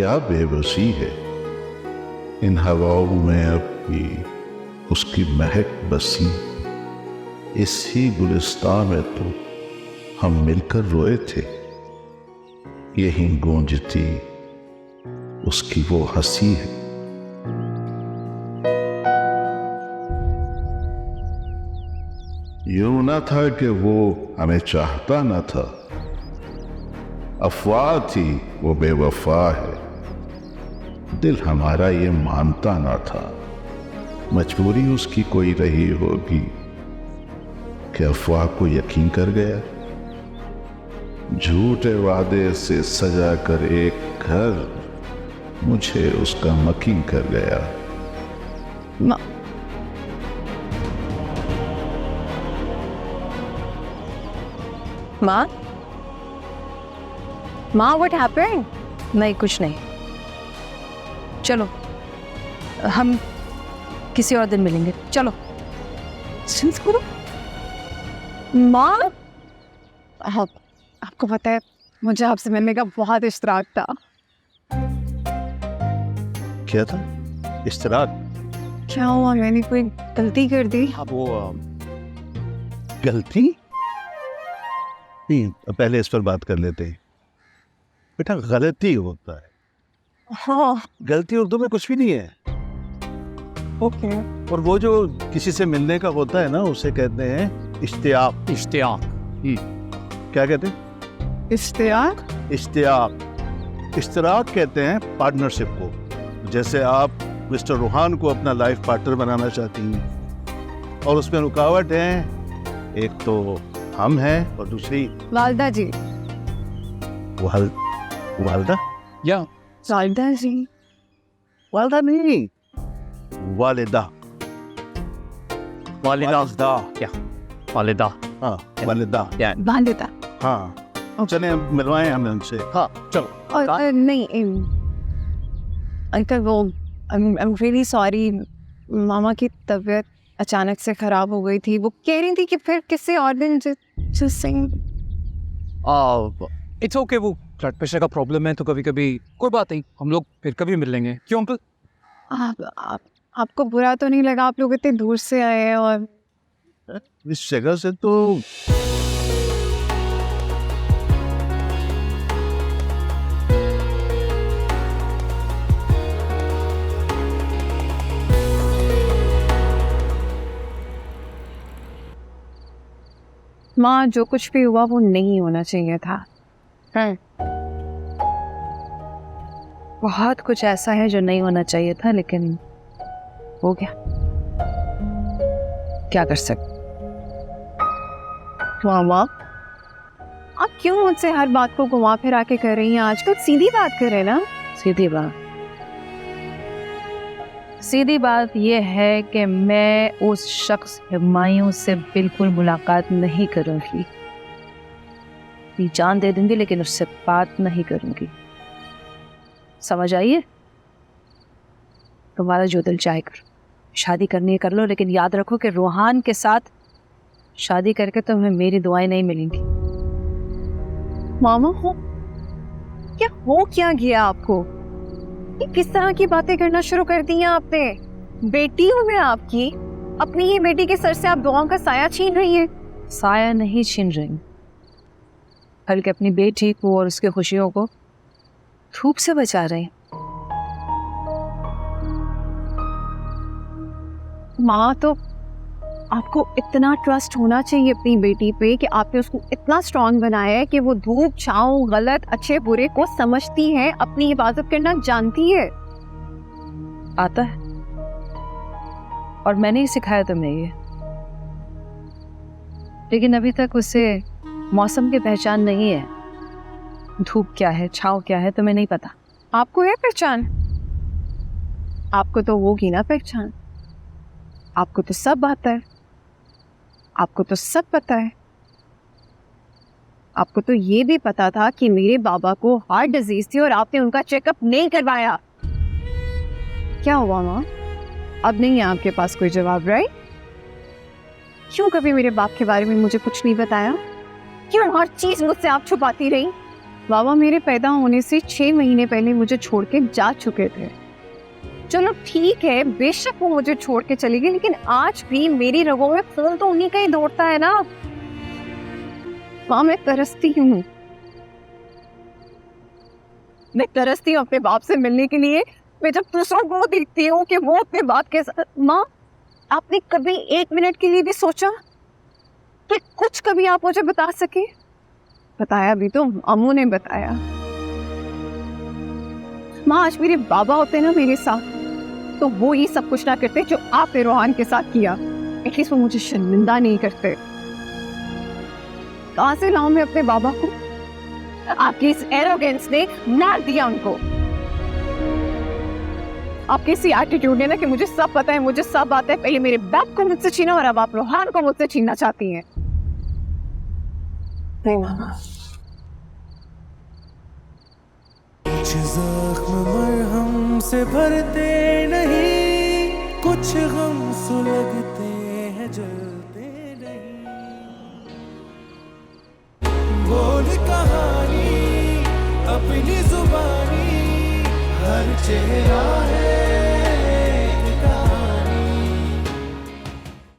क्या बेबसी है। इन हवाओं में अब भी उसकी महक बसी। इसी गुलिस्तान में तो हम मिलकर रोए थे। यही गूंजती उसकी वो हंसी है। यूं न था कि वो हमें चाहता न था, अफवाह थी वो बेवफा है। दिल हमारा ये मानता न था, मजबूरी उसकी कोई रही होगी कि अफवाह को यकीन कर गया। झूठे वादे से सजा कर एक घर मुझे उसका मकीन कर गया। माँ, माँ, व्हाट हैपेंड? नहीं, कुछ नहीं। चलो, हम किसी और दिन मिलेंगे। चलो। माँ, आपको पता है मुझे आपसे मिलने का बहुत इश्तिराक था। क्या था? इश्तिराक? क्या हुआ? मैंने कोई गलती कर दी? वो गलती नहीं, पहले इस पर बात कर लेते हैं। बेटा, गलती होता है। हाँ, गलती उर्दू में कुछ भी नहीं है। ओके। और वो जो किसी से मिलने का होता है ना, उसे कहते हैं इश्तियाक। इश्तियाक। क्या कहते हैं? इश्तियाक। इश्तियाक। इश्तिराक कहते हैं पार्टनरशिप को। जैसे आप मिस्टर रूहान को अपना लाइफ पार्टनर बनाना चाहती हैं और उसमें रुकावट है, एक तो हम हैं और दूसरी वालदा जी। वालदा? या वालदा जी। वालदा नहीं, वालिदा। वालिदा। क्या? वालिदा। हाँ, वालिदा। वालिदा। हाँ, चलें मिलवाएं हमें उनसे। हाँ, चलो। और नहीं अंकल, वो आई एम रियली सॉरी, मामा की तबीयत अचानक से खराब हो गई थी। वो कह रही थी कि फिर किसी और दिन just saying। इट्स ओके, वो ब्लड प्रेशर का प्रॉब्लम है तो कभी कभी कोई बात नहीं, हम लोग फिर कभी मिल लेंगे। क्यों अंकल? आपको बुरा तो नहीं लगा? आप लोग इतने दूर से आए हैं और इस जगह से तो माँ, जो कुछ भी हुआ वो नहीं होना चाहिए था। बहुत कुछ ऐसा है जो नहीं होना चाहिए था, लेकिन हो गया। क्या कर सकते। मामा, आप क्यों मुझसे हर बात को घुमा फिरा के कर रही हैं? आजकल सीधी बात करें ना। सीधी बात यह है कि मैं उस शख्स हुमायूं से बिल्कुल मुलाकात नहीं करूंगी। ये जान दे दूंगी लेकिन उससे बात नहीं करूंगी। समझ आइए? तुम्हारा जो दिल चाहे करो, शादी करनी है कर लो, लेकिन याद रखो कि रूहान के साथ शादी करके तुम्हें मेरी दुआएं नहीं मिलेंगी। मामा, हो क्या गया आपको? ये किस तरह की बातें करना शुरू कर दी हैं आपने? बेटी हूँ मैं आपकी, अपनी ही बेटी के सर से आप दुआओं का साया छीन रही हैं। साया नहीं छीन रही, बल्कि अपनी बेटी को और उसकी खुशियों को धूप से बचा रहे हैं। माँ, तो आपको इतना ट्रस्ट होना चाहिए अपनी बेटी पे कि आपने उसको इतना स्ट्रांग बनाया है कि वो धूप छांव, गलत अच्छे बुरे को समझती है, अपनी हिफाजत करना जानती है। आता है, और मैंने ही सिखाया तुम्हें ये। लेकिन अभी तक उसे मौसम की पहचान नहीं है। धूप क्या है, छांव क्या है, तुम्हें नहीं पता। आपको है पहचान? आपको तो होगी ना पहचान। आपको तो सब आता है, आपको तो सब पता है। आपको तो ये भी पता था कि मेरे बाबा को हार्ट डिजीज थी और आपने उनका चेकअप नहीं करवाया। क्या हुआ माँ? अब नहीं है आपके पास कोई जवाब, राइट? क्यों कभी मेरे बाप के बारे में मुझे कुछ नहीं बताया? क्यों हर चीज मुझसे आप छुपाती रही? बाबा मेरे पैदा होने से 6 महीने पहले मुझे छोड़ के जा चुके थे। चलो ठीक है, बेशक वो मुझे छोड़ के चली गई, लेकिन आज भी मेरी रगों में खून तो उन्हीं का ही दौड़ता है ना। माँ मैं तरसती हूँ, मैं तरसती हूँ अपने बाप से मिलने के लिए। मैं जब दूसरों को देखती हूँ कि वो अपने बाप के साथ, माँ आपने कभी 1 मिनट के लिए भी सोचा कि कुछ कभी आप मुझे बता सके? बताया भी तो, अम्मू ने बताया। माँ आज मेरे बाबा होते ना मेरे साथ, तो वो ही सब कुछ ना करते जो आपने रोहान के साथ किया। एटलीस्ट वो मुझे शर्मिंदा नहीं करते। कहाँ से लाऊं मैं अपने बाबा को? आपकी इस एरोगेंस ने मार दिया उनको। आपकी इसी एटीट्यूड ने ना कि मुझे सब पता है, मुझे सब आता है, पहले मेरे बाप को मुझसे छीना और अब आप रोहान को मुझसे छीनना चाहती हैं। नहीं मामा, कुछ जख्म मरहम से भरते नहीं, कुछ गम सुलगते हैं जलते नहीं। बोल कहानी अपनी जुबानी, हर चेहरा